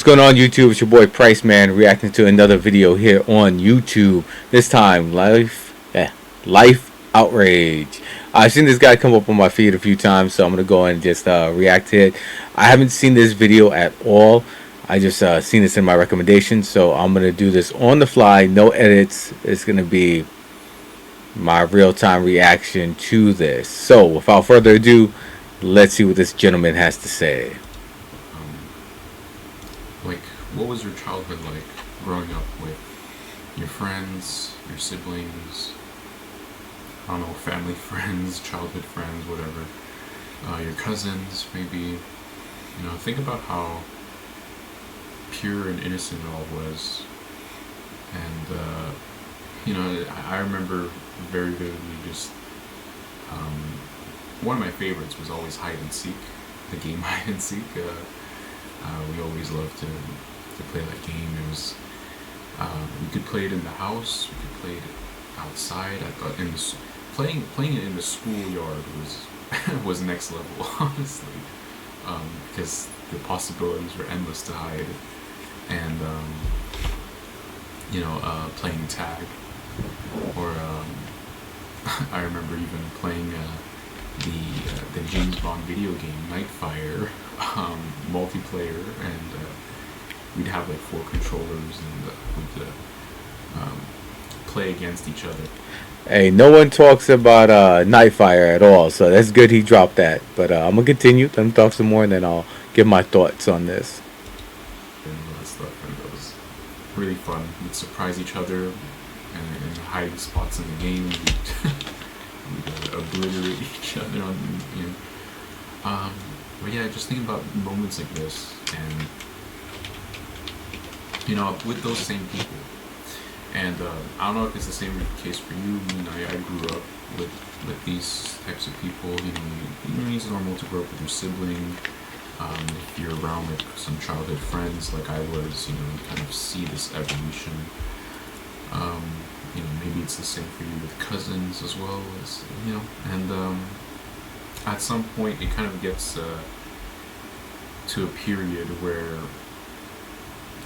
going on, YouTube? It's your boy Price Man reacting to another video here on YouTube. This time, Life Outrage. I've seen this guy come up on my feed a few times, so I'm gonna go and just react to it. I haven't seen this video at all. I just seen this in my recommendations, so I'm gonna do this on the fly, no edits. It's gonna be my real-time reaction to this. So, without further ado, let's see what this gentleman has to say. Like, what was your childhood like growing up with your friends, your siblings, I don't know, family friends, childhood friends, whatever, your cousins, maybe? You know, think about how pure and innocent it all was. And, you know, I remember very vividly just, one of my favorites was always hide and seek, the game hide and seek. We always loved to play that game. It was we could play it in the house, we could play it outside. Playing it in the schoolyard was was next level, honestly, because the possibilities were endless to hide. And you know, playing tag, or I remember even playing the James Bond video game Nightfire, multiplayer, and we'd have like 4 controllers, and we'd play against each other. Hey, no one talks about Nightfire at all, so that's good he dropped that. But I'm gonna continue. Let him talk some more, and then I'll give my thoughts on this. And all that stuff, and it was really fun. We'd surprise each other and hiding spots in the game. We'd obliterate each other on, you know. But yeah, just thinking about moments like this, and you know, with those same people. And I don't know if it's the same case for you. I mean, I grew up with these types of people. You know, it's normal to grow up with your sibling. If you're around like some childhood friends, like I was, you know, you kind of see this evolution. You know, maybe it's the same for you with cousins as well, as you know. And at some point, it kind of gets to a period where,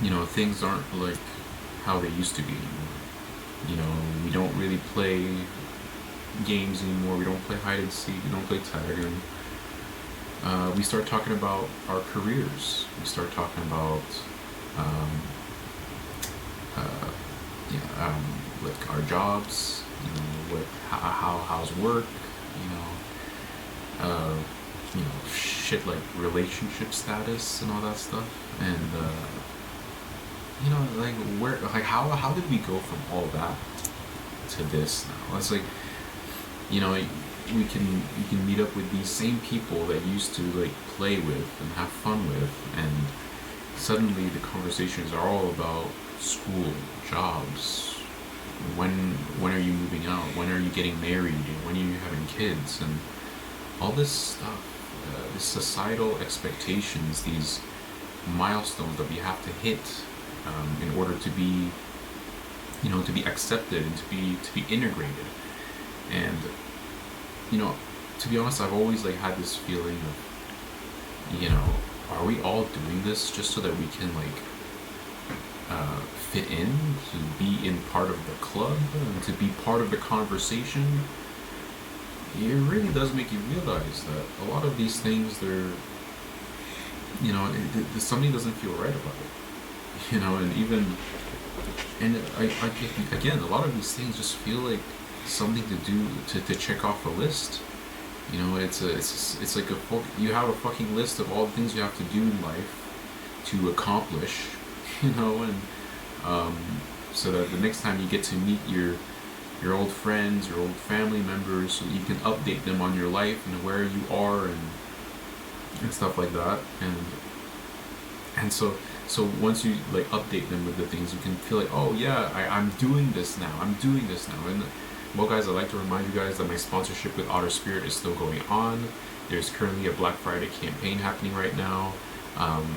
you know, things aren't like how they used to be anymore. You know, we don't really play games anymore. We don't play hide and seek. We don't play tag. And we start talking about our careers. We start talking about like our jobs. You know, how's work. You know, shit like relationship status and all that stuff. And you know, like how did we go from all that to this now? It's like, you know, we can meet up with these same people that used to like play with and have fun with, and suddenly the conversations are all about school, jobs, when are you moving out, when are you getting married, when are you having kids, and all this stuff, these societal expectations, these milestones that we have to hit in order to be, you know, to be accepted and to be integrated. And you know, to be honest, I've always like had this feeling of, you know, are we all doing this just so that we can like fit in, to be in part of the club, and to be part of the conversation? It really does make you realize that a lot of these things, they're, you know, something doesn't feel right about it. You know, and again, a lot of these things just feel like something to do to check off a list. You know, it's like you have a fucking list of all the things you have to do in life to accomplish. You know, and so that the next time you get to meet your old friends, your old family members, so you can update them on your life and where you are and stuff like that. And so once you like update them with the things, you can feel like, oh yeah, I'm doing this now. And well, guys, I'd like to remind you guys that my sponsorship with Otter Spirit is still going on. There's currently a Black Friday campaign happening right now.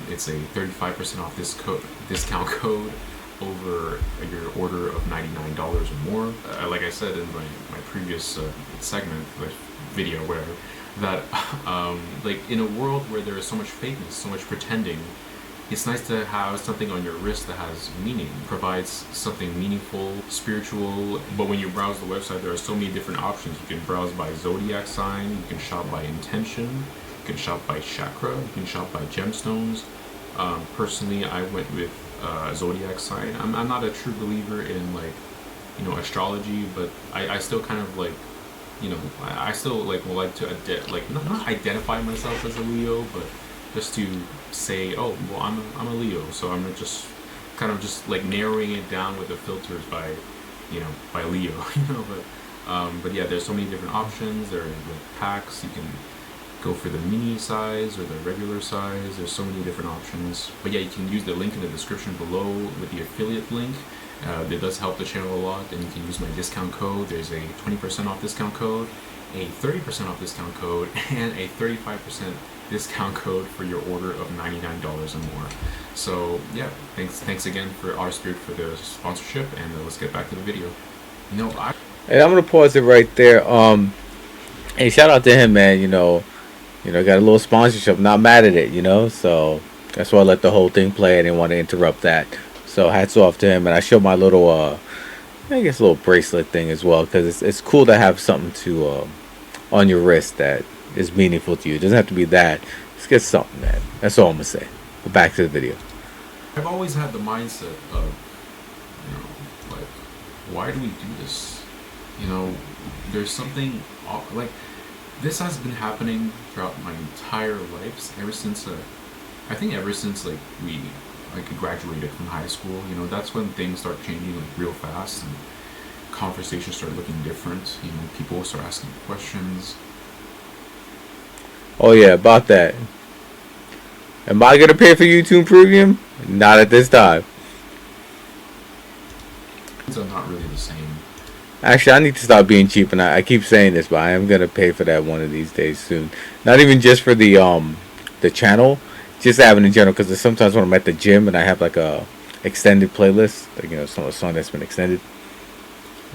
It's a 35% off discount code over your order of $99 or more. Like I said in my previous segment, like video, whatever, that like in a world where there is so much fakeness, so much pretending, it's nice to have something on your wrist that has meaning, provides something meaningful, spiritual. But when you browse the website, there are so many different options. You can browse by zodiac sign, you can shop by intention, you can shop by chakra, you can shop by gemstones. Personally, I went with zodiac sign. I'm not a true believer in like, astrology, but I still kind of like, I still like would like to like not identify myself as a Leo, but just to say, oh, well, I'm a Leo, so I'm just kind of just like narrowing it down with the filters by, by Leo, but yeah, there's so many different options. There are like packs. You can go for the mini size or the regular size. There's so many different options. But yeah, you can use the link in the description below with the affiliate link. It does help the channel a lot, and you can use my discount code. There's a 20% off discount code, a 30% off discount code, and a 35% discount code for your order of $99 or more. So yeah, thanks again for Otter Spirit for the sponsorship, and let's get back to the video. Hey, I'm gonna pause it right there. Hey, shout out to him, man. Got a little sponsorship. Not mad at it, So that's why I let the whole thing play. I didn't want to interrupt that. So hats off to him, and I showed my little, I guess, little bracelet thing as well, because it's cool to have something to on your wrist that is meaningful to you. It doesn't have to be that. Just get something, man. That's all I'm gonna say. But back to the video. I've always had the mindset of, like, why do we do this? There's something like this has been happening throughout my entire life, ever since I think ever since like we graduated from high school. That's when things start changing like real fast, and conversations start looking different. People start asking questions. Oh yeah, about that. Am I gonna pay for YouTube Premium? Not at this time. Things are not really the same. Actually, I need to stop being cheap, and I keep saying this, but I am gonna pay for that one of these days soon. Not even just for the channel, just having in general, because sometimes when I'm at the gym and I have like a extended playlist, like some song that's been extended,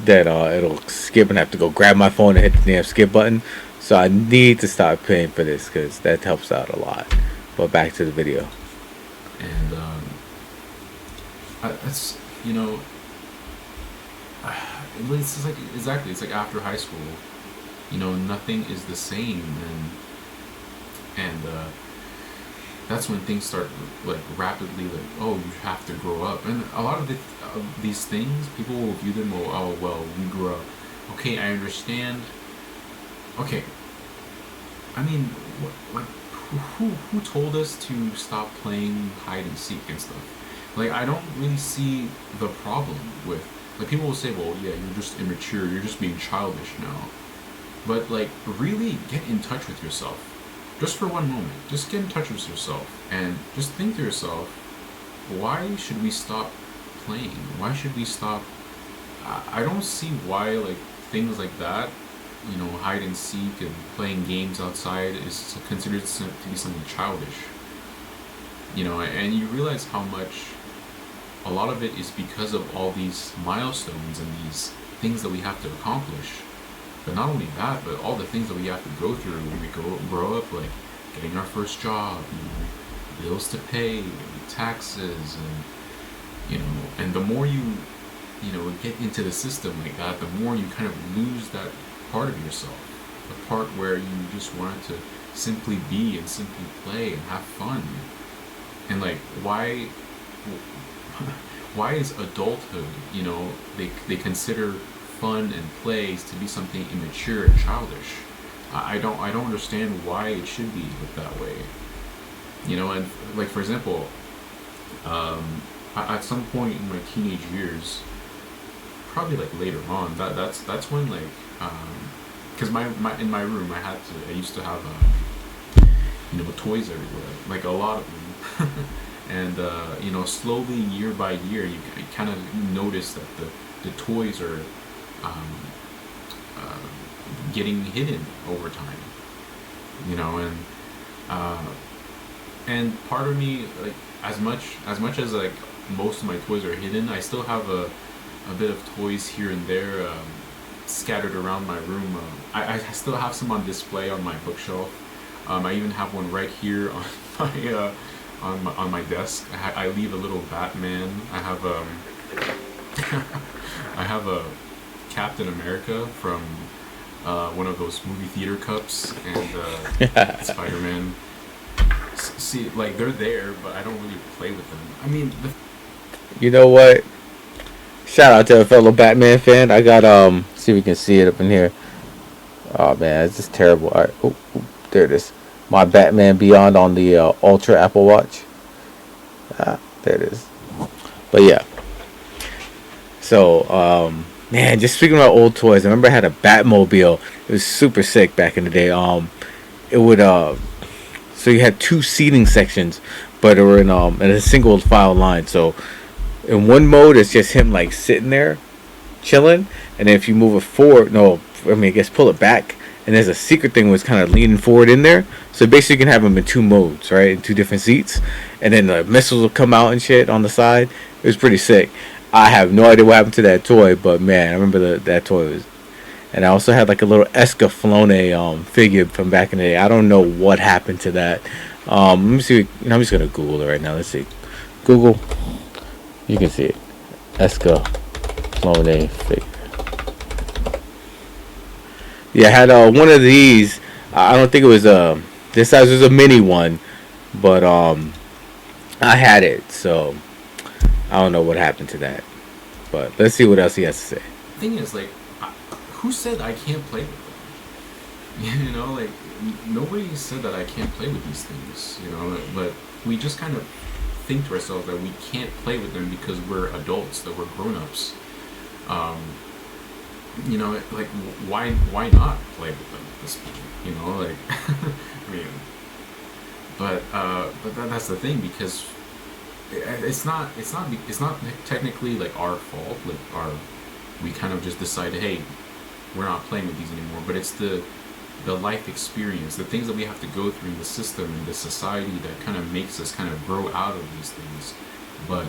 that it'll skip and I have to go grab my phone and hit the damn skip button. So I need to start paying for this because that helps out a lot. But back to the video. And that's it's like exactly. It's like after high school, nothing is the same, and that's when things start like rapidly like, oh, you have to grow up. And a lot of these things, people will view them, oh well, we grew up. Okay, I understand. Okay, I mean, who told us to stop playing hide and seek and stuff? Like, I don't really see the problem with, like, people will say, well, yeah, you're just immature, you're just being childish now. But like, really get in touch with yourself. Just for one moment, just get in touch with yourself and just think to yourself, why should we stop playing? Why should we stop? I don't see why like things like that, hide and seek and playing games outside is considered to be something childish. And you realize how much a lot of it is because of all these milestones and these things that we have to accomplish. But not only that, but all the things that we have to go through when we grow up, like getting our first job, bills to pay, taxes, and the more you get into the system like that, the more you kind of lose that part of yourself, the part where you just wanted to simply be and simply play and have fun. And like, why is adulthood, they consider fun and plays to be something immature and childish? I don't understand why it should be looked that way. And like, for example, at some point in my teenage years, probably like later on, that's when like, because in my room I used to have toys everywhere, like a lot of them. And slowly, year by year, you kind of notice that the toys are getting hidden over time, and part of me, like, as much as like most of my toys are hidden, I still have a bit of toys here and there, scattered around my room. I still have some on display on my bookshelf. I even have one right here on on my desk. I leave a little Batman. I have I have a Captain America from one of those movie theater cups, and Spider Man. See, like they're there, but I don't really play with them. I mean, You know what? Shout out to a fellow Batman fan. I got see if we can see it up in here. Oh man, it's just terrible. All right, there it is. My Batman Beyond on the Ultra Apple Watch. There it is. But yeah. So man, just speaking about old toys, I remember I had a Batmobile. It was super sick back in the day. It would so you had two seating sections, but it were in a single file line. So in one mode, it's just him like sitting there, chilling, and then if you move it forward, no, I mean I guess pull it back, and there's a secret thing was kind of leaning forward in there. So basically, you can have them in two modes, right, in two different seats, and then the missiles will come out and shit on the side. It was pretty sick. I have no idea what happened to that toy, but man, I remember that toy was. And I also had like a little Escaflowne figure from back in the day. I don't know what happened to that. Let me see. I'm just gonna Google it right now. Let's see. Google. You can see it. Escaflowne figure. Yeah, I had one of these. I don't think it was this size was a mini one, but I had it. So I don't know what happened to that. But let's see what else he has to say. thing is, like, who said I can't play with them? You know, like, nobody said that I can't play with these things, you know, but we just kind of think to ourselves that we can't play with them because we're adults, that we're grown-ups. You know, like, why not play with them at this point? You know, like, I mean, but that's the thing, because it's not technically like our fault, like we kind of just decided, hey, we're not playing with these anymore, but it's the life experience, the things that we have to go through in the system and the society that kind of makes us kind of grow out of these things. But,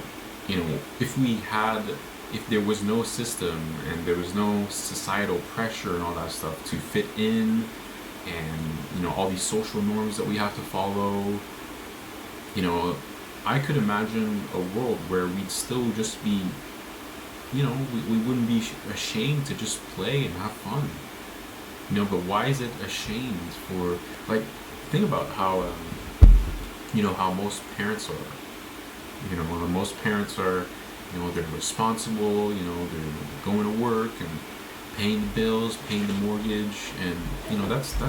you know, if there was no system and there was no societal pressure and all that stuff to fit in, and, you know, all these social norms that we have to follow, you know, I could imagine a world where we'd still just be, you know, we wouldn't be ashamed to just play and have fun. You know, but why is it ashamed for, like, think about how, you know, how most parents are. You know, most parents are, you know, they're responsible, you know, they're going to work and paying the bills, paying the mortgage, and, you know, that's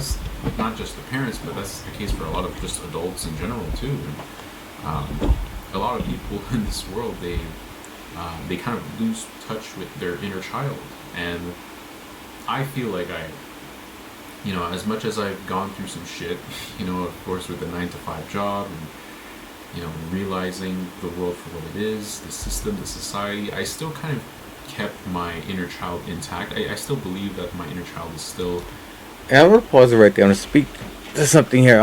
not just the parents, but that's the case for a lot of just adults in general, too. And, a lot of people in this world, they kind of lose touch with their inner child. And I feel like you know, as much as I've gone through some shit, you know, of course with the 9-to-5 job and, you know, realizing the world for what it is, the system, the society, I still kind of kept my inner child intact. I still believe that my inner child is still... And I'm gonna pause it right there. I'm gonna speak to something here.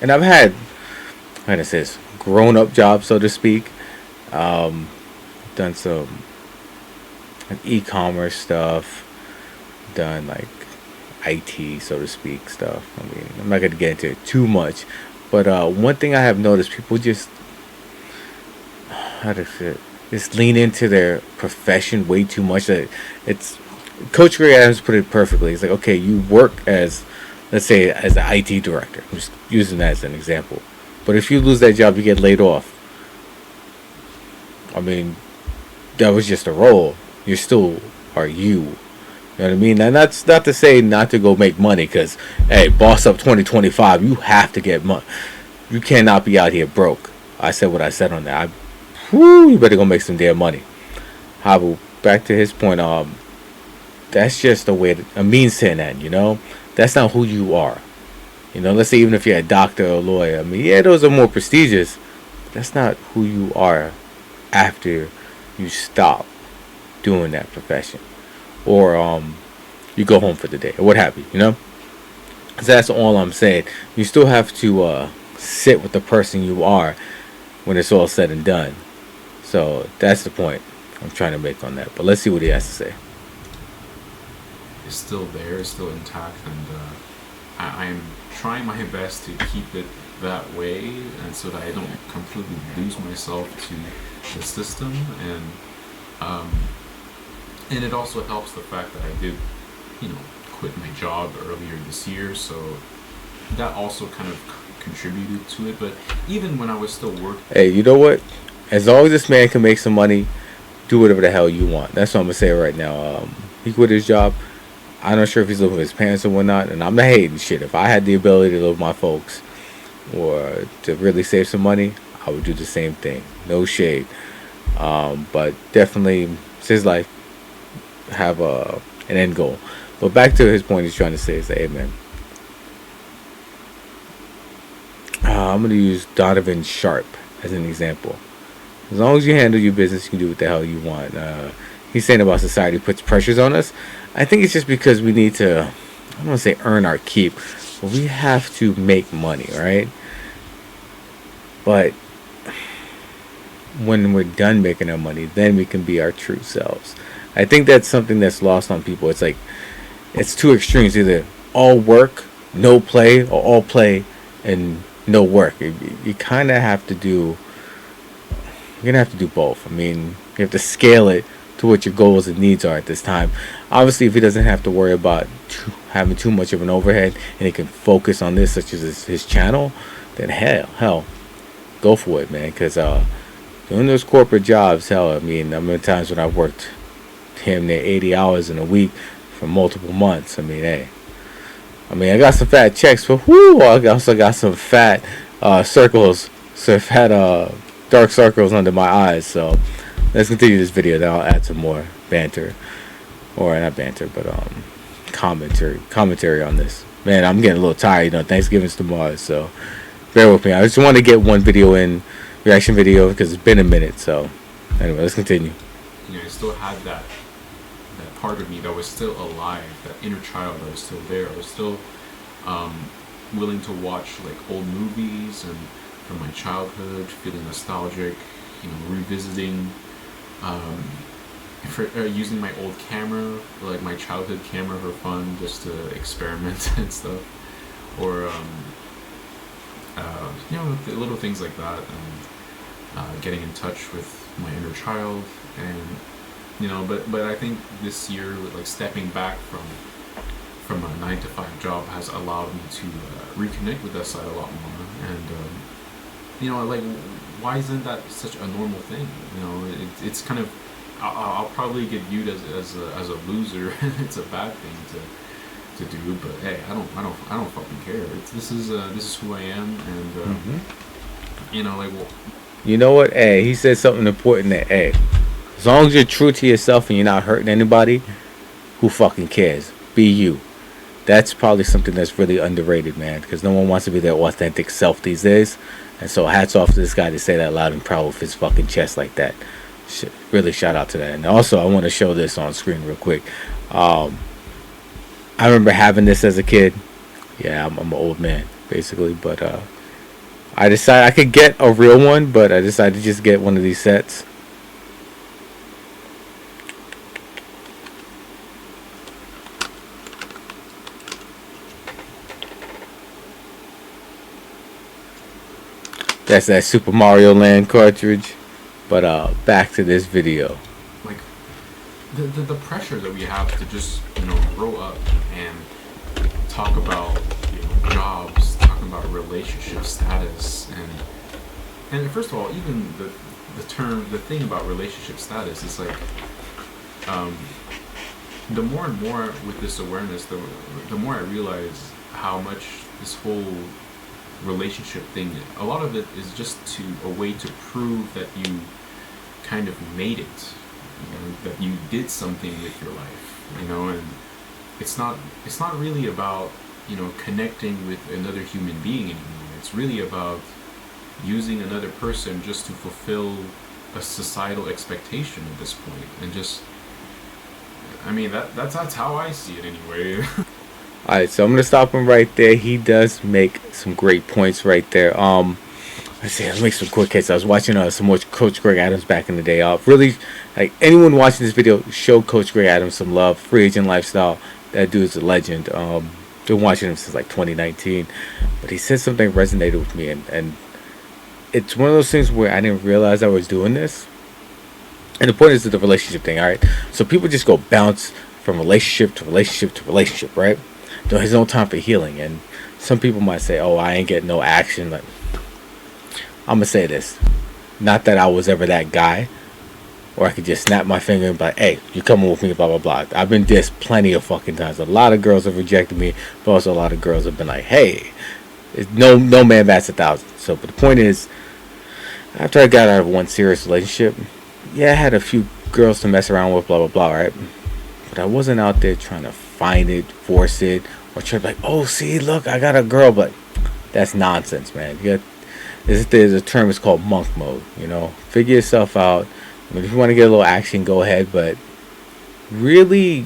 And I've had, how to say this, grown-up jobs, so to speak. Done some like e-commerce stuff. Done like IT, so to speak, stuff. I mean, I'm not gonna get into it too much, but one thing I have noticed, people just, how to say it, just lean into their profession way too much. That it's Coach Greg Adams put it perfectly. He's like, okay, you work as, let's say, as an IT director. I'm just using that as an example. But if you lose that job, you get laid off. I mean, that was just a role. You still are you. You know what I mean? And that's not to say not to go make money, because, hey, boss up 2025, you have to get money. You cannot be out here broke. I said what I said on that. You better go make some damn money. Habu, back to his point, that's just a means to an end, you know? That's not who you are. You know, let's say even if you're a doctor or a lawyer, I mean, yeah, those are more prestigious. But that's not who you are after you stop doing that profession. Or you go home for the day, or what have you, you know? So that's all I'm saying. You still have to sit with the person you are when it's all said and done. So that's the point I'm trying to make on that. But let's see what he has to say. Is still there, is still intact, and I'm trying my best to keep it that way, and so that I don't completely lose myself to the system. Um, and it also helps the fact that I did, you know, quit my job earlier this year, so that also kind of contributed to it. But even when I was still working, Hey, you know what? As long as this man can make some money, do whatever the hell you want. That's what I'm gonna say right now. He quit his job. I'm not sure if he's living with his parents or whatnot, and I'm not hating shit. If I had the ability to live with my folks or to really save some money, I would do the same thing. No shade. But definitely, it's his life. Have an end goal. But back to his point, he's trying to say is that, hey man, I'm gonna use Donovan Sharp as an example. As long as you handle your business, you can do what the hell you want. He's saying about society puts pressures on us. I think it's just because we need to, I don't want to say earn our keep, but we have to make money, right? But when we're done making our money, then we can be our true selves. I think that's something that's lost on people. It's like, it's two extremes: either all work, no play, or all play and no work. You kind of have to do. You're gonna have to do both. I mean, you have to scale it to what your goals and needs are at this time. Obviously, if he doesn't have to worry about having too much of an overhead and he can focus on this, such as his channel, then hell, go for it, man. Because doing those corporate jobs, hell, I mean, I remember times when I worked damn near 80 hours in a week for multiple months. I mean, hey, I got some fat checks, but whoo, I also got some fat circles, so fat dark circles under my eyes. So let's continue this video. Then I'll add some more banter, or not banter, but commentary on this. Man, I'm getting a little tired. You know, Thanksgiving's tomorrow, so bear with me. I just want to get one video in, reaction video, because it's been a minute. So anyway, let's continue. you know, I still had that part of me that was still alive, that inner child that was still there. I was still willing to watch like old movies and from my childhood, feeling nostalgic, you know, revisiting, using my old camera, like my childhood camera for fun, just to experiment and stuff, or you know, little things like that, and getting in touch with my inner child, and you know, but I think this year, like stepping back from a 9 to 5 job has allowed me to reconnect with that side a lot more, and you know, like, why isn't that such a normal thing? You know, it's kind of, I'll probably get viewed as a loser. It's a bad thing to do, but hey, I don't fucking care. This is who I am, and you know, like, well, You know what? Hey, he said something important that, hey, as long as you're true to yourself and you're not hurting anybody, who fucking cares? Be you. That's probably something that's really underrated, man, because no one wants to be their authentic self these days. And so hats off to this guy to say that loud and proud with his fucking chest like that. Really shout out to that. And also, I want to show this on screen real quick. I remember having this as a kid. Yeah, I'm an old man, basically. But I decided I could get a real one, but I decided to just get one of these sets. That's that Super Mario Land cartridge. But back to this video. like the pressure that we have to just, you know, grow up and talk about, you know, jobs, talk about relationship status, and first of all, even the thing about relationship status is like, the more and more with this awareness, the more I realize how much this whole relationship thing, a lot of it is just a way to prove that you kind of made it, you know, that you did something with your life, you know, and it's not really about, you know, connecting with another human being anymore. It's really about using another person just to fulfill a societal expectation at this point, and just, I mean, that's how I see it anyway. Alright, so I'm gonna stop him right there. He does make some great points right there. Let's make some quick hits. I was watching some more Coach Greg Adams back in the day. Really, like, anyone watching this video, show Coach Greg Adams some love. Free agent lifestyle. That dude's a legend. Been watching him since like 2019, but he said something resonated with me, and it's one of those things where I didn't realize I was doing this. And the point is the relationship thing, all right? So people just go bounce from relationship to relationship to relationship, right? There's no time for healing, and some people might say, "Oh, I ain't getting no action." Like, I'm gonna say this, not that I was ever that guy, or I could just snap my finger and be like, "Hey, you coming with me?" Blah blah blah. I've been dissed plenty of fucking times. A lot of girls have rejected me, but also a lot of girls have been like, "Hey, no man bats 1,000." So, but the point is, after I got out of one serious relationship, yeah, I had a few girls to mess around with, blah blah blah, right? But I wasn't out there trying to find it, force it, or try to be like, "Oh, see, look, I got a girl," but that's nonsense, man. You got, there's a term, it's called monk mode. You know, figure yourself out. I mean, if you want to get a little action, go ahead, but really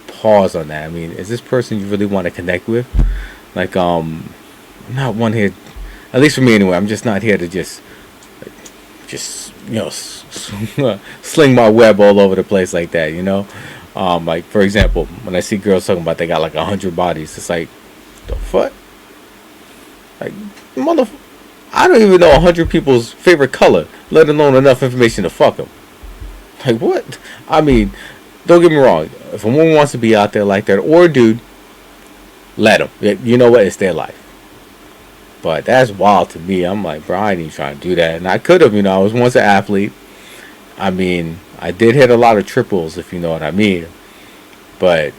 pause on that. I mean, is this person you really want to connect with? Like, I'm not one here, at least for me anyway. I'm just not here to just you know, sling my web all over the place like that. You know, like for example, when I see girls talking about they got like 100 bodies, it's like, the fuck, like mother. I don't even know 100 people's favorite color, let alone enough information to fuck them. Like, what? I mean, don't get me wrong. If a woman wants to be out there like that, or a dude, let them. You know what? It's their life. But that's wild to me. I'm like, bro, I ain't even trying to do that. And I could have, you know, I was once an athlete. I mean, I did hit a lot of triples, if you know what I mean. But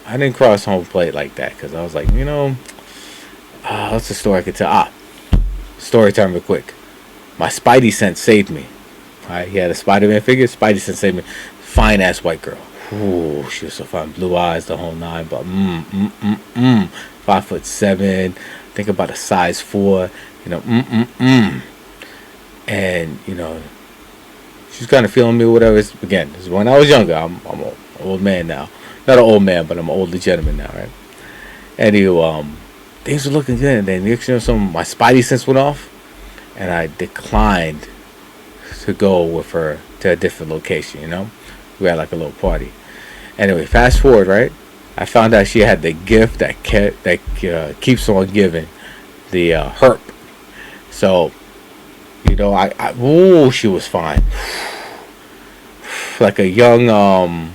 I didn't cross home plate like that, because I was like, you know, what's the story I could tell? Story time real quick. My Spidey sense saved me. Alright, he had a Spider-Man figure. Spidey sense saved me. Fine ass white girl. Ooh, she was so fine. Blue eyes, the whole nine. But 5'7". Think about a size 4. You know, And you know, she's kind of feeling me or whatever. Again, this is when I was younger. I'm an old man now. Not an old man, but I'm an older gentleman now, right? Anyway, things were looking good, and then you know, my Spidey sense went off, and I declined to go with her to a different location. You know, we had like a little party. Anyway, fast forward, right? I found out she had the gift that keeps on giving, the herp. So, you know, she was fine, like a young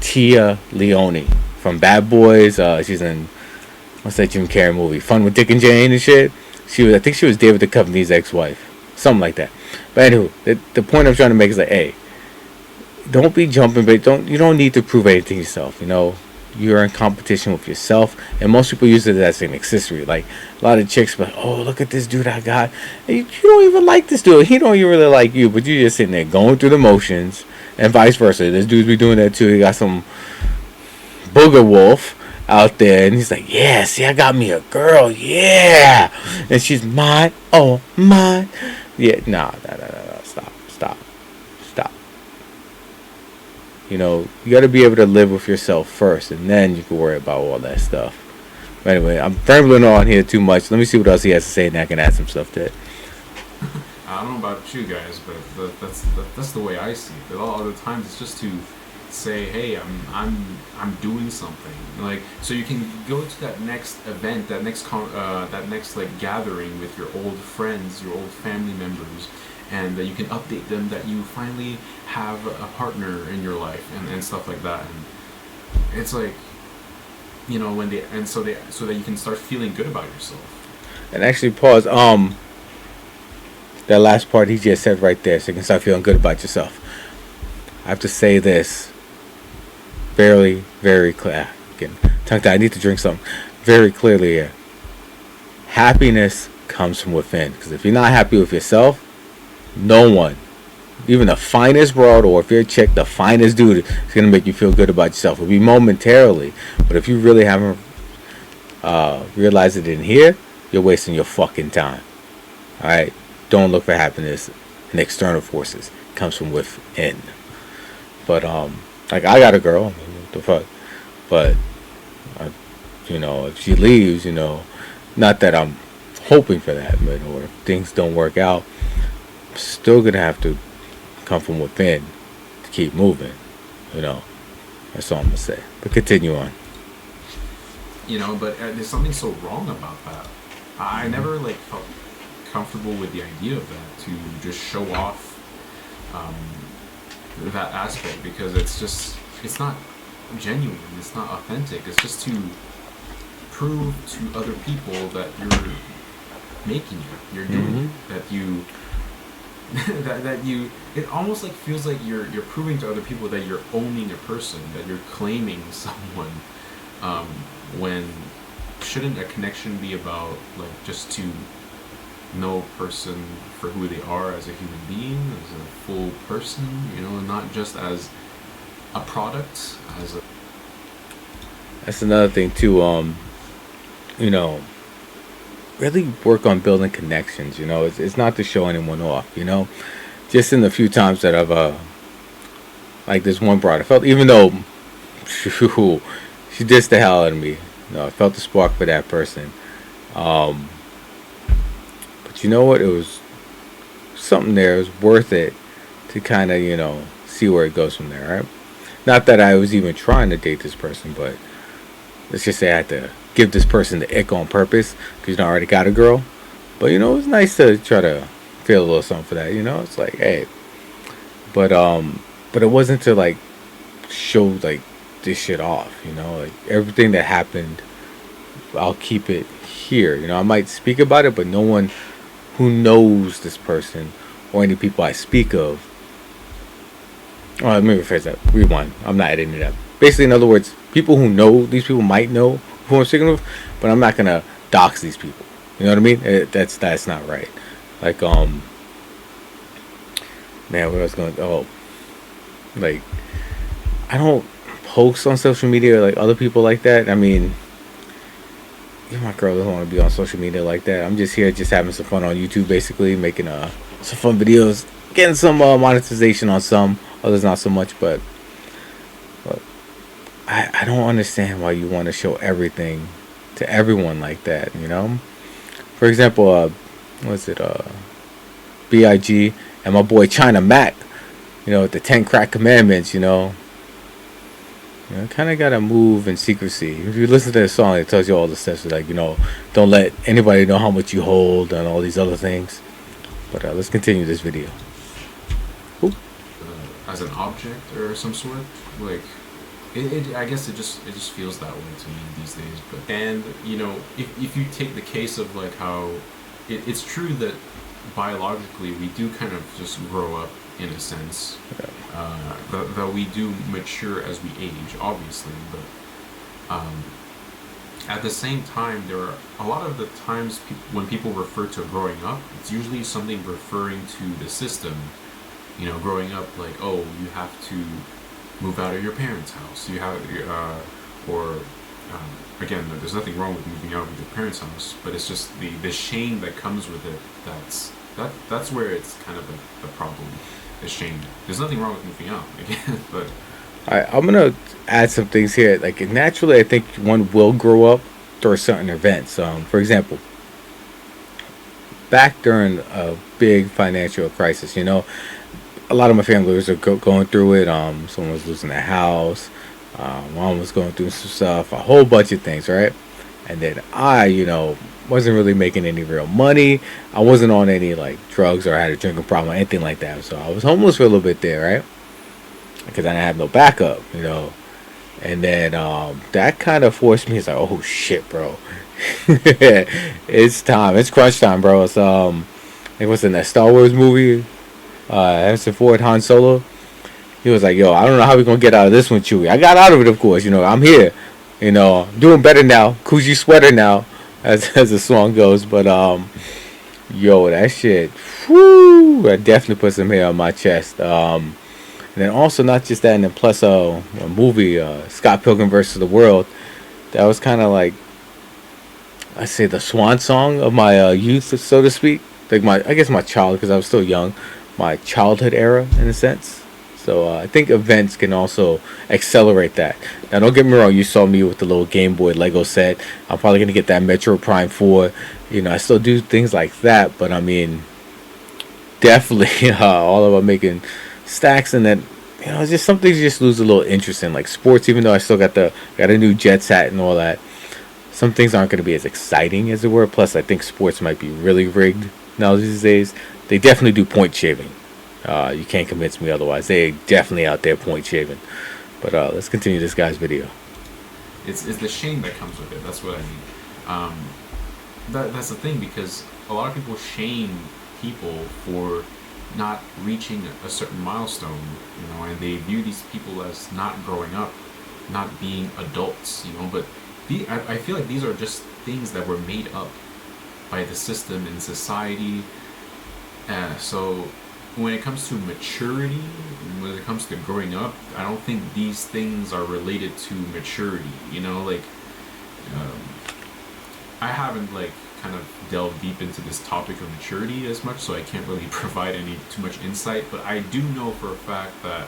Tia Leone from Bad Boys. She's in, what's that Jim Carrey movie? Fun with Dick and Jane and shit. I think she was David Duchovny's ex-wife, something like that. But anywho, the point I'm trying to make is like, hey, don't be jumping, but you don't need to prove anything yourself. You know, you're in competition with yourself, and most people use it as an accessory. Like a lot of chicks, but oh, look at this dude I got. And you don't even like this dude. He don't even really like you, but you're just sitting there going through the motions, and vice versa. This dude's be doing that too. He got some booger wolf out there, and he's like, yeah, see, I got me a girl, yeah, and she's mine, oh mine, yeah, no, stop. You know, you got to be able to live with yourself first, and then you can worry about all that stuff. But anyway, I'm rambling on here too much. Let me see what else he has to say, and I can add some stuff to it. I don't know about you guys, but that's the way I see it. A lot of the times it's just to say, hey, I'm doing something. Like, so you can go to that next event, that next like gathering with your old friends, your old family members, and you can update them that you finally have a partner in your life and stuff like that. And it's like, you know, so that you can start feeling good about yourself. And actually, pause. That last part he just said right there, so you can start feeling good about yourself. I have to say this very, very clear. Again, tongue tied. I need to drink something. Very clearly here. Happiness comes from within. Because if you're not happy with yourself, no one, even the finest broad, or if you're a chick, the finest dude, is going to make you feel good about yourself. It'll be momentarily. But if you really haven't realized it in here, you're wasting your fucking time. Alright? Don't look for happiness in external forces. It comes from within. But, like, I got a girl. I mean, what the fuck? But, you know, if she leaves, you know, not that I'm hoping for that, but or if things don't work out, I'm still going to have to come from within to keep moving. You know, that's all I'm going to say. But continue on. you know. But there's something so wrong about that. I never like felt comfortable with the idea of that, to just show off um, that aspect, because it's not genuine, it's not authentic. It's just to prove to other people that you're making it, you're doing Mm-hmm. it, that you that you, it almost like feels like you're proving to other people that you're owning a person, that you're claiming someone, um, when shouldn't a connection be about like just to know a person for who they are as a human being, as a full person, you know, and not just as a product, as a That's another thing too. You know, really work on building connections. You know, it's not to show anyone off. You know, just in the few times that I've like this one broad, I felt, even though phew, she dissed the hell out of me. You know, I felt the spark for that person. Um, but you know what? It was something there. It was worth it to kind of, you know, see where it goes from there. Right? Not that I was even trying to date this person, but let's just say I had to give this person the ick on purpose because, you know, I already got a girl. But you know, it was nice to try to feel a little something for that. You know, it's like, hey, but but it wasn't to like show like this shit off. You know, like everything that happened, I'll keep it here. You know, I might speak about it, but no one who knows this person or any people I speak of. Oh, let me rephrase that. Rewind. I'm not editing it up. Basically, in other words, people who know these people might know who I'm speaking of, but I'm not gonna dox these people. You know what I mean? That's not right. Like man, what I was going? Oh, like I don't post on social media like other people like that. I mean, you know, my girl doesn't want to be on social media like that. I'm just here, just having some fun on YouTube, basically making some fun videos, getting some monetization on some, others not so much, but I don't understand why you want to show everything to everyone like that. You know, for example, what's it, Big and my boy China Mac. You know, with the 10 crack commandments. You know, kind of gotta move in secrecy. If you listen to the song, it tells you all the steps. Like, you know, don't let anybody know how much you hold and all these other things. But let's continue this video. Oop. as an object or some sort. Like, I guess it just feels that way to me these days. But and you know, if you take the case of like how it's true that biologically we do kind of just grow up in a sense, that we do mature as we age, obviously, but at the same time, there are a lot of the times when people refer to growing up, it's usually something referring to the system. You know, growing up, like, oh, you have to move out of your parents' house. You have, or again, there's nothing wrong with moving out of your parents' house, but it's just the shame that comes with it. That's where it's kind of the problem. The shame. There's nothing wrong with moving out again, but Alright, I'm gonna add some things here. Like naturally, I think one will grow up through certain events. For example, back during a big financial crisis, you know, a lot of my family was going through it. Someone was losing their house. Mom was going through some stuff, a whole bunch of things, right? And then I, you know, wasn't really making any real money. I wasn't on any like drugs or I had a drinking problem or anything like that. So I was homeless for a little bit there, right? Because I didn't have no backup, you know. And then that kind of forced me. It's like, oh shit, bro, it's time. It's crunch time, bro. It's it was in that Star Wars movie. Harrison Ford, Han Solo. He was like, yo, I don't know how we gonna get out of this one, Chewie. I got out of it, of course. You know, I'm here. You know, I'm doing better now. Coogee sweater now, as the song goes. But yo, that shit, whoo, I definitely put some hair on my chest. And then also not just that, and then plus a movie, Scott Pilgrim versus the World. That was kind of like, I say, the swan song of my youth, so to speak. Like I guess my child, because I was still young, my childhood era in a sense. So I think events can also accelerate that. Now don't get me wrong, you saw me with the little Game Boy Lego set. I'm probably gonna get that Metro Prime 4. You know, I still do things like that, but I mean, definitely all about making stacks, and then you know, it's just some things you just lose a little interest in, like sports. Even though I still got a new Jets hat and all that, some things aren't going to be as exciting as it were. Plus, I think sports might be really rigged now these days. They definitely do point shaving. You can't convince me otherwise. They definitely out there point shaving. But let's continue this guy's video. It's the shame that comes with it. That's what I mean. That's the thing, because a lot of people shame people for not reaching a certain milestone, and they view these people as not growing up, not being adults, But I feel like these are just things that were made up by the system and society. So when it comes to maturity, when it comes to growing up, I don't think these things are related to maturity. I haven't kind of delved deep into this topic of maturity as much, so I can't really provide too much insight. But I do know for a fact that,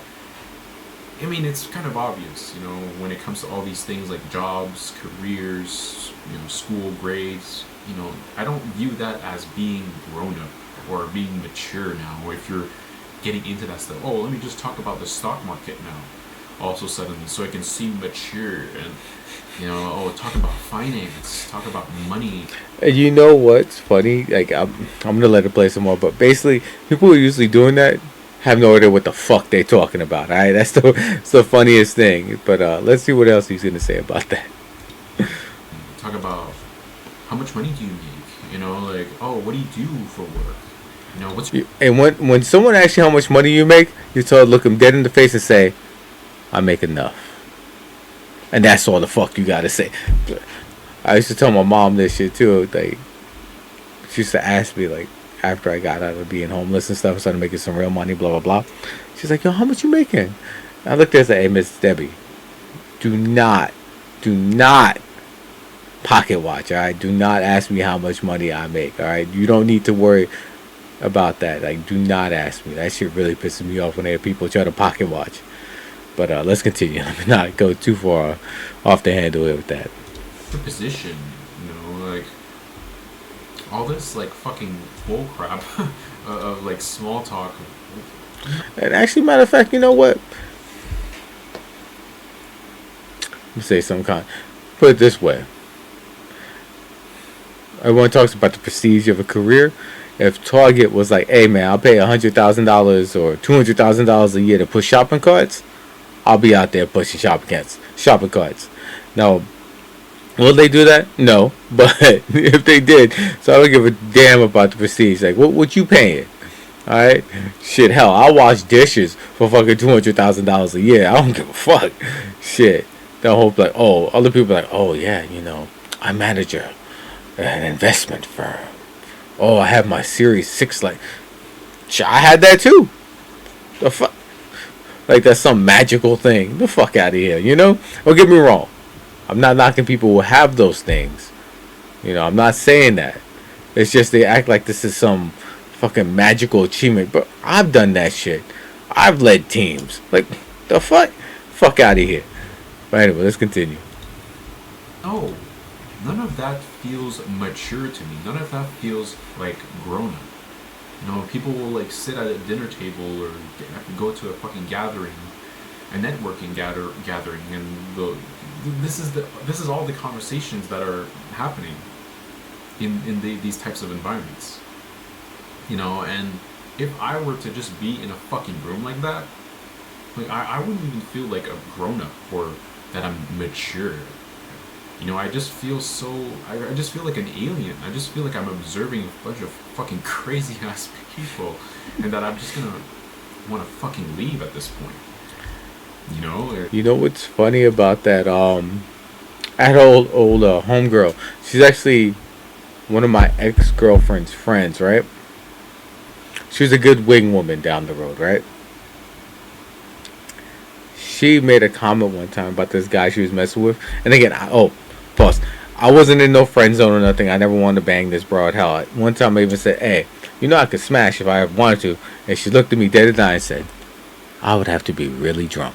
it's kind of obvious, when it comes to all these things like jobs, careers, school grades. I don't view that as being grown up or being mature now. Or if you're getting into that stuff, let me just talk about the stock market now, also suddenly, so I can seem mature. And talk about finance, talk about money. And you know what's funny? I'm gonna let it play some more, but basically, people who are usually doing that have no idea what the fuck they're talking about. All right, that's the funniest thing. But let's see what else he's gonna say about that. Talk about how much money do you make? What do you do for work? And when someone asks you how much money you make, you look them dead in the face and say, "I make enough." And that's all the fuck you gotta say. I used to tell my mom this shit too. She used to ask me after I got out of being homeless and stuff, I started making some real money, blah blah blah. She's like, "Yo, how much you making?" And I looked at her and said, "Hey, Miss Debbie, do not pocket watch. All right, do not ask me how much money I make. All right, you don't need to worry about that. Do not ask me. That shit really pisses me off when I hear people try to pocket watch." But let's continue. Let me not go too far off the handle here with that. The position, all this fucking bull crap of small talk. And actually, matter of fact, you know what? Let me say some kind. Put it this way. Everyone talks about the prestige of a career. If Target was like, "Hey man, I'll pay $100,000 or $200,000 a year to push shopping carts," I'll be out there pushing shopping carts. Now, will they do that? No, but if they did, so I don't give a damn about the prestige. What you paying? All right, shit, hell, I'll wash dishes for fucking $200,000 a year. I don't give a fuck. Shit, the whole other people are like, "Oh yeah, I manage an investment firm. Oh, I have my Series 6. I had that too. The fuck." That's some magical thing. The fuck out of here, Don't get me wrong. I'm not knocking people who have those things. I'm not saying that. It's just they act like this is some fucking magical achievement. But I've done that shit. I've led teams. The fuck? Fuck out of here. But anyway, let's continue. No, none of that feels mature to me. None of that feels grown up. People will sit at a dinner table or go to a fucking gathering, a networking gathering, and this is all the conversations that are happening in these types of environments. And if I were to just be in a fucking room like that, I wouldn't even feel like a grown up or that I'm mature. I just feel I just feel like an alien. I just feel like I'm observing a bunch of fucking crazy ass people, and that I'm just gonna want to fucking leave at this point. You know what's funny about that? I had an old homegirl. She's actually one of my ex-girlfriend's friends, right? She was a good wing woman down the road, right? She made a comment one time about this guy she was messing with, and again, pause. I wasn't in no friend zone or nothing. I never wanted to bang this broad. Hell, one time I even said, "Hey, I could smash if I wanted to," and she looked at me dead in the eye and said, "I would have to be really drunk."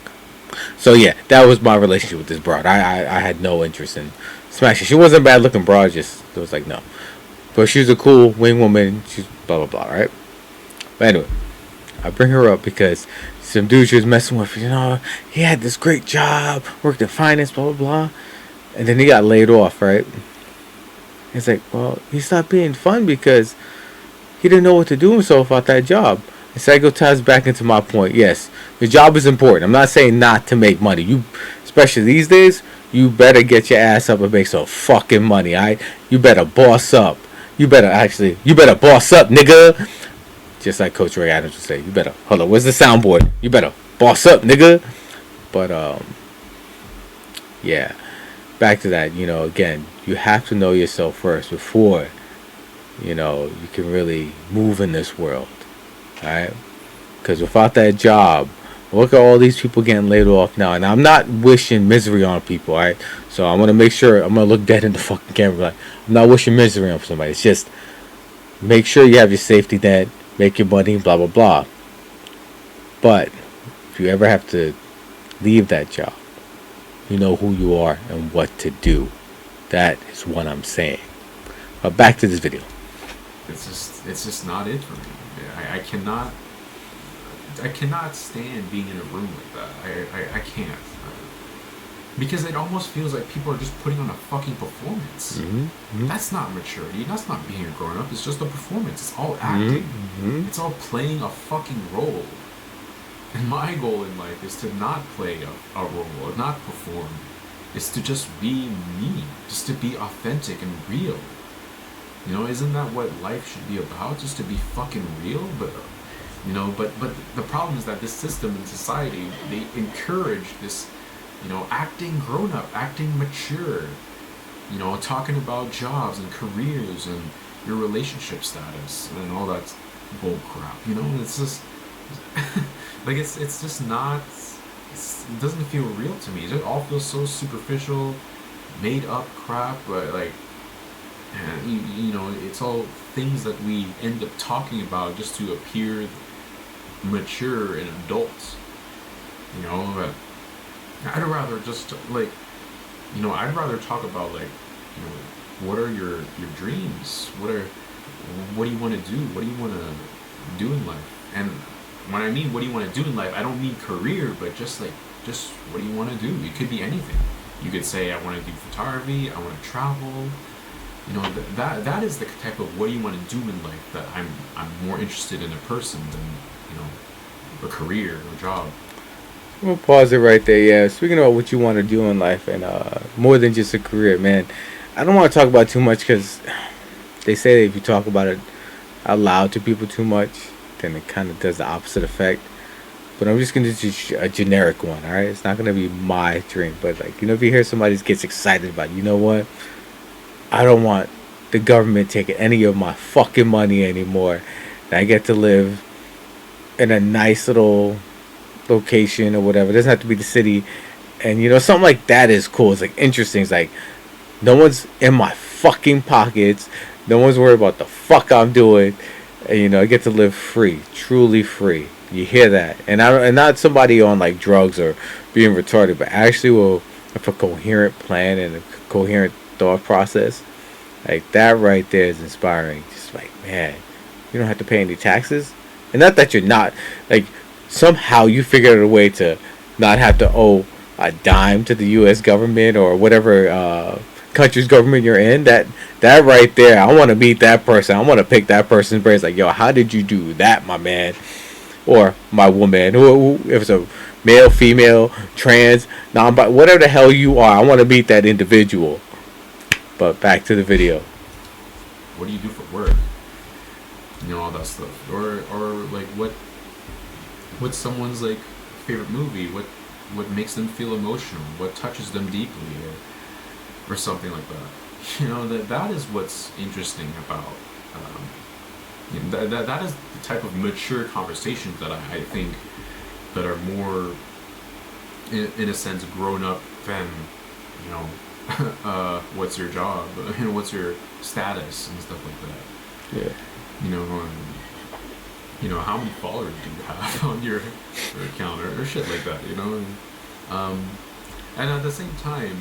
So yeah, that was my relationship with this broad. I had no interest in smashing. She wasn't a bad looking broad, just it was no. But she was a cool wing woman. She's blah blah blah, right? But anyway, I bring her up because some dude she was messing with, he had this great job, worked in finance, blah blah blah. and then he got laid off, right? It's like, well, he stopped being fun because he didn't know what to do himself about that job. And so that go ties back into my point. Yes, the job is important. I'm not saying not to make money. You, especially these days, you better get your ass up and make some fucking money. Alright, you better boss up. You better boss up, nigga. Just like Coach Ray Adams would say, you better hold on. Where's the soundboard? You better boss up, nigga. But yeah. Back to that. Again, you have to know yourself first before you can really move in this world. Alright? Because without that job, look at all these people getting laid off now. And I'm not wishing misery on people, alright? So I'm going to make sure, I'm going to look dead in the fucking camera. Like, I'm not wishing misery on somebody. It's just, make sure you have your safety net, make your money, blah, blah, blah. But, if you ever have to leave that job, you know who you are and what to do. That is what I'm saying. But back to this video. It's just not it for me. I cannot stand being in a room like that. I can't. Because it almost feels like people are just putting on a fucking performance. That's not maturity. That's not being a grown up. It's just a performance. It's all acting. It's all playing a fucking role. And my goal in life is to not play a role or not perform. It's to just be me. Just to be authentic and real. Isn't that what life should be about? Just to be fucking real? But the problem is that this system in society, they encourage this, acting grown up, acting mature, talking about jobs and careers and your relationship status and all that bull crap. It's just like it's just not. It doesn't feel real to me. It all feels so superficial, made up crap. But like, it's all things that we end up talking about just to appear mature and adults. But I'd rather just I'd rather talk about what are your dreams? What do you want to do? What do you want to do in life? And when I mean what do you want to do in life, I don't mean career, but just what do you want to do? It could be anything. You could say I want to do photography, I want to travel. That is the type of what do you want to do in life that I'm more interested in a person than a career or job. We'll pause it right there. Yeah, speaking about what you want to do in life and more than just a career, man. I don't want to talk about too much because they say that if you talk about it out loud to people too much, then it kind of does the opposite effect. But I'm just going to do a generic one, alright? It's not going to be my dream, but if you hear somebody gets excited about it, you know what? I don't want the government taking any of my fucking money anymore. And I get to live in a nice little location or whatever. It doesn't have to be the city. And something like that is cool. It's like interesting. It's like no one's in my fucking pockets. No one's worried about the fuck I'm doing. And I get to live free, truly free. You hear that? And not somebody on like drugs or being retarded, but actually have a coherent plan and a coherent thought process. Like that right there is inspiring. Just like, man, you don't have to pay any taxes. And not that you're not, like, somehow you figured out a way to not have to owe a dime to the U.S. government or whatever country's government you're in. That right there, I want to meet that person. I want to pick that person's brains. Like, yo, how did you do that, my man? Or my woman. If it's a male, female, trans, non-binary, whatever the hell you are, I want to meet that individual. But back to the video. What do you do for work? All that stuff. Or like what's someone's like favorite movie? What makes them feel emotional? What touches them deeply, or something like that. That is what's interesting about. That is the type of mature conversations that I think that are more, in a sense, grown up than what's your job? What's your status and stuff like that. Yeah. How many followers do you have on your account or shit like that, and at the same time.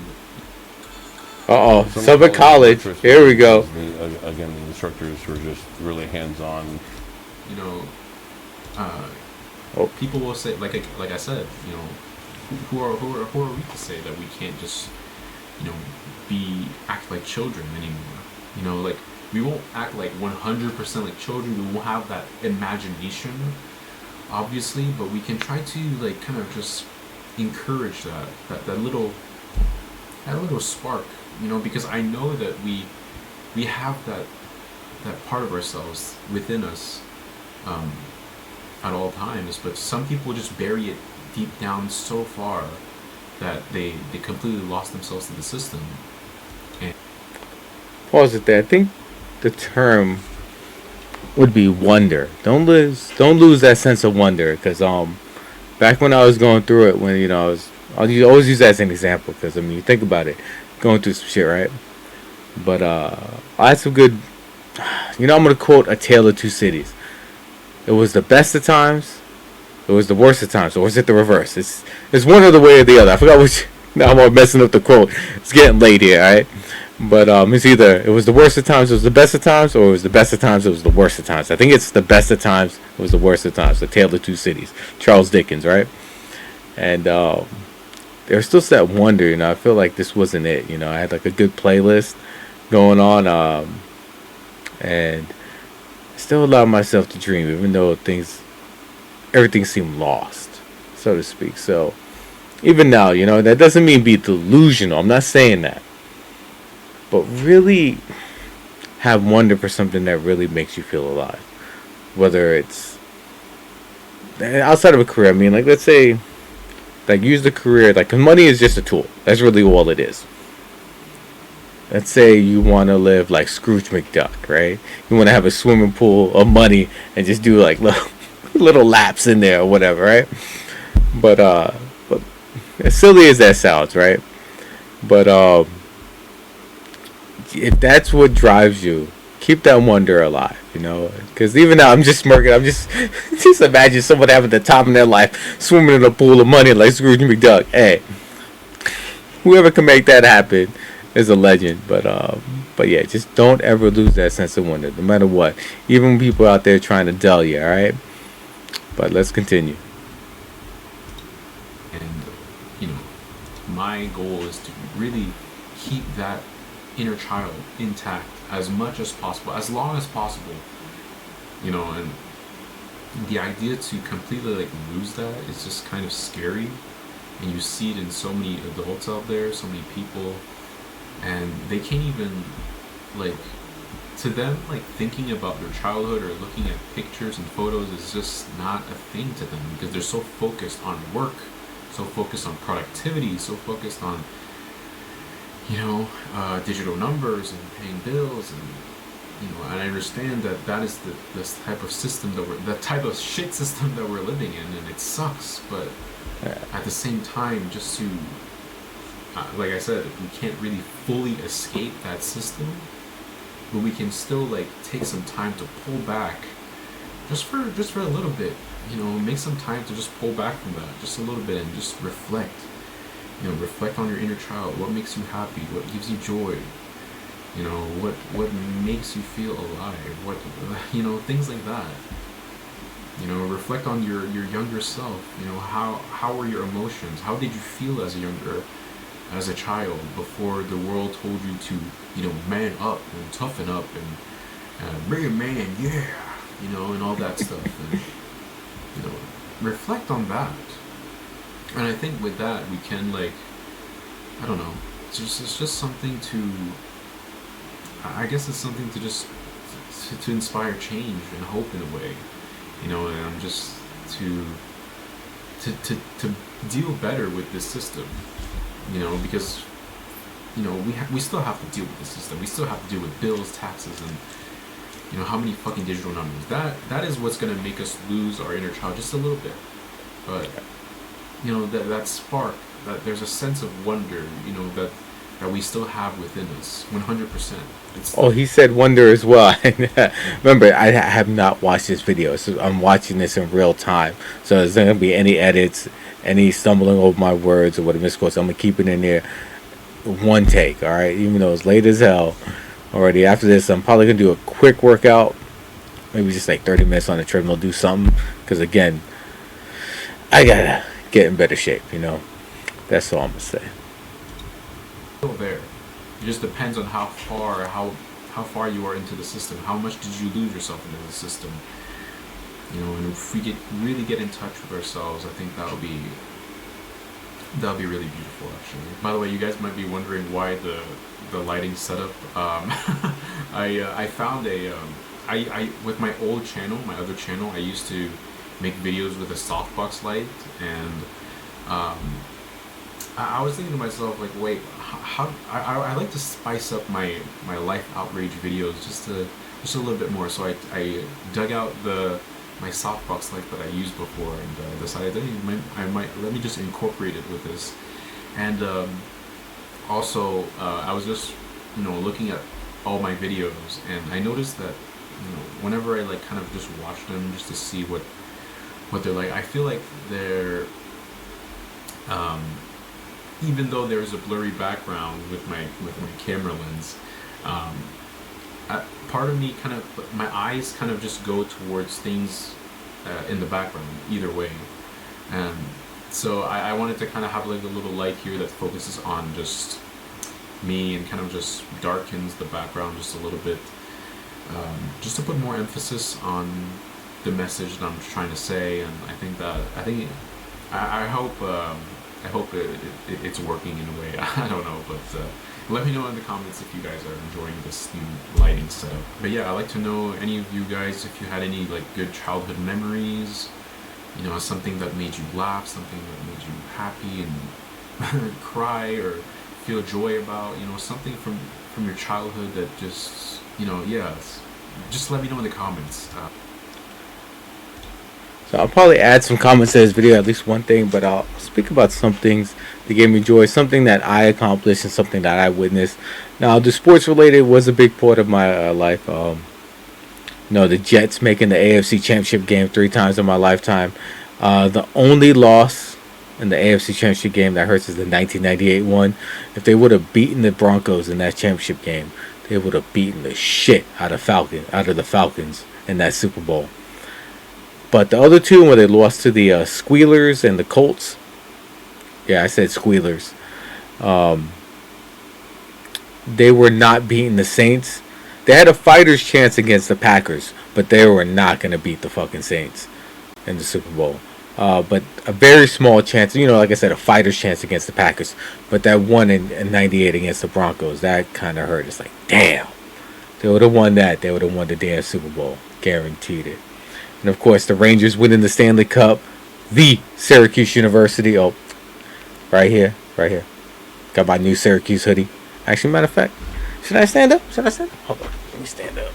Summit College. Here we go. Again, the instructors were just really hands-on. People will say, like I said, who are we to say that we can't just, you know, act like children anymore. You know, like we won't act like 100% like children. We won't have that imagination, obviously, but we can try to like kind of just encourage that little spark. You know, because I know that we have that part of ourselves within us at all times, but some people just bury it deep down so far that they completely lost themselves to the system. And Pause it there. I think the term would be wonder. Don't lose that sense of wonder, because back when I was going through it, when always use that as an example, because I mean, you think about it, going through some shit, right? But I had some good. I'm gonna quote A Tale of Two Cities. It was the best of times. It was the worst of times. Or was it the reverse? It's one or the way or the other. I forgot which. Now I'm messing up the quote. It's getting late here, alright? But it's either it was the worst of times, it was the best of times, or it was the best of times, it was the worst of times. I think it's the best of times, it was the worst of times. The Tale of Two Cities. Charles Dickens, right? And there's still that wonder, I feel like this wasn't it. I had like a good playlist going on, and still allow myself to dream, even though everything seemed lost, so to speak. So even now, that doesn't mean be delusional. I'm not saying that, but really have wonder for something that really makes you feel alive. Whether it's outside of a career, I mean, like let's say, like use the career, like 'cause money is just a tool. That's really all it is. Let's say you want to live like Scrooge McDuck, right? You want to have a swimming pool of money and just do like little laps in there or whatever, right? But as silly as that sounds, right? But if that's what drives you, keep that wonder alive, Because even now I'm just smirking. I'm just just imagine someone having the time of their life swimming in a pool of money like Scrooge McDuck. Hey, whoever can make that happen is a legend. But yeah, just don't ever lose that sense of wonder, no matter what. Even people out there trying to dull you, all right? But let's continue. and my goal is to really keep that inner child intact as much as possible, as long as possible. And the idea to completely like lose that is just kind of scary, and you see it in so many adults out there, so many people, and they can't even like, to them, like thinking about their childhood or looking at pictures and photos is just not a thing to them, because they're so focused on work, so focused on productivity, so focused on digital numbers and paying bills, and I understand that is this type of system that type of shit system that we're living in, and it sucks. But at the same time, just to like I said, we can't really fully escape that system, but we can still like take some time to pull back, just for a little bit. Make some time to just pull back from that just a little bit and just reflect. Reflect on your inner child. What makes you happy? What gives you joy? What makes you feel alive? What things like that. Reflect on your younger self. How were your emotions? How did you feel as a child, before the world told you to man up and toughen up and be a man, yeah, and all that stuff. And reflect on that. And I think with that we can, like, I don't know, it's just something to, I guess it's something to just to inspire change and hope in a way, and just to deal better with this system, because we still have to deal with the system. We still have to deal with bills, taxes, and how many fucking digital numbers. That is what's gonna make us lose our inner child just a little bit. But that spark, that there's a sense of wonder, that we still have within us, 100%. Oh, he said wonder as well. Remember, I have not watched this video, so I'm watching this in real time. So there's not gonna be any edits, any stumbling over my words or what I misquote. So I'm gonna keep it in there, one take. All right, even though it's late as hell already. After this, I'm probably gonna do a quick workout, maybe just like 30 minutes on the treadmill, do something. Because again, I gotta get in better shape. That's all I'm gonna say. still there. It just depends on how far you are into the system. How much did you lose yourself into the system? You know, and if we really get in touch with ourselves, I think that'll be really beautiful, actually. By the way, you guys might be wondering why the lighting setup. I found I with my old channel, my other channel, I used to make videos with a softbox light, and I was thinking to myself, like, wait, how I like to spice up my Life Outrage videos just a little bit more. So I dug out my softbox light that I used before, and decided that I might let me just incorporate it with this. And also, I was just looking at all my videos, and I noticed that whenever I like kind of just watch them just to see what they're like, I feel like they're even though there's a blurry background with my camera lens, part of me kind of, my eyes kind of just go towards things in the background either way. And so I wanted to kind of have like a little light here that focuses on just me and kind of just darkens the background just a little bit, just to put more emphasis on the message that I'm trying to say. And I hope it's working in a way. I don't know, but let me know in the comments if you guys are enjoying this new lighting setup. But yeah, I'd like to know, any of you guys, if you had any like good childhood memories, something that made you laugh, something that made you happy and cry or feel joy about, something from your childhood that just, just let me know in the comments. So I'll probably add some comments to this video, at least one thing, but I'll speak about some things that gave me joy, something that I accomplished and something that I witnessed. Now, the sports related was a big part of my life. The Jets making the AFC Championship game 3 times in my lifetime. The only loss in the AFC Championship game that hurts is the 1998 one. If they would have beaten the Broncos in that championship game, they would have beaten the shit out of the Falcons in that Super Bowl. But the other two, where they lost to the Squealers and the Colts, yeah, I said Squealers, they were not beating the Saints. They had a fighter's chance against the Packers, but they were not going to beat the fucking Saints in the Super Bowl. But a very small chance, like I said, a fighter's chance against the Packers. But that one in 98 against the Broncos, that kind of hurt. It's like, damn. They would have won that. They would have won the damn Super Bowl. Guaranteed it. And of course, the Rangers winning the Stanley Cup. The Syracuse University. Oh, right here. Got my new Syracuse hoodie. Actually, matter of fact, should I stand up? Hold on. Let me stand up.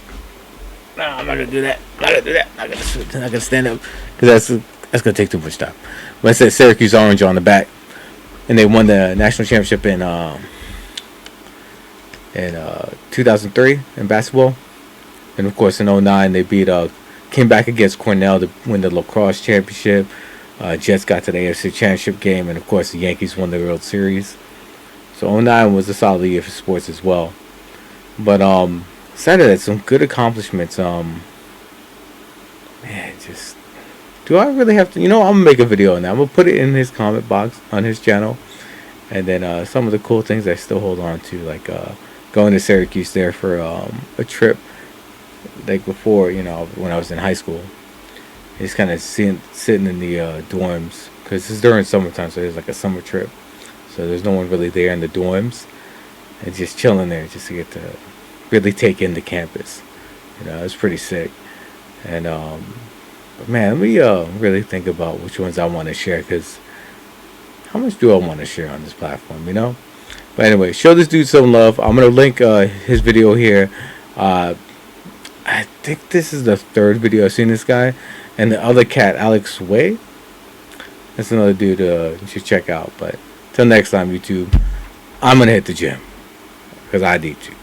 No, I'm not going to do that. I'm not going to stand up. Because that's going to take too much time. But it says Syracuse Orange on the back. And they won the national championship in 2003 in basketball. And of course, in 2009, they came back against Cornell to win the lacrosse championship. Jets got to the AFC Championship game, and of course the Yankees won the World Series. So 2009 was a solid year for sports as well. But Saturday, some good accomplishments. Do I really have to? I'm gonna make a video on that. I'm gonna put it in his comment box on his channel, and then some of the cool things I still hold on to, like going to Syracuse there for a trip. Like before, when I was in high school, just kind of sitting in the dorms, because it's during summertime, so there's like a summer trip, so there's no one really there in the dorms, and just chilling there, just to get to really take in the campus. It's pretty sick. And but man, let me really think about which ones I want to share, because how much do I want to share on this platform, But anyway, show this dude some love. I'm gonna link his video here. I think this is the 3rd video I've seen this guy. And the other cat, Alex Way, that's another dude you should check out. But till next time, YouTube, I'm going to hit the gym, because I need to.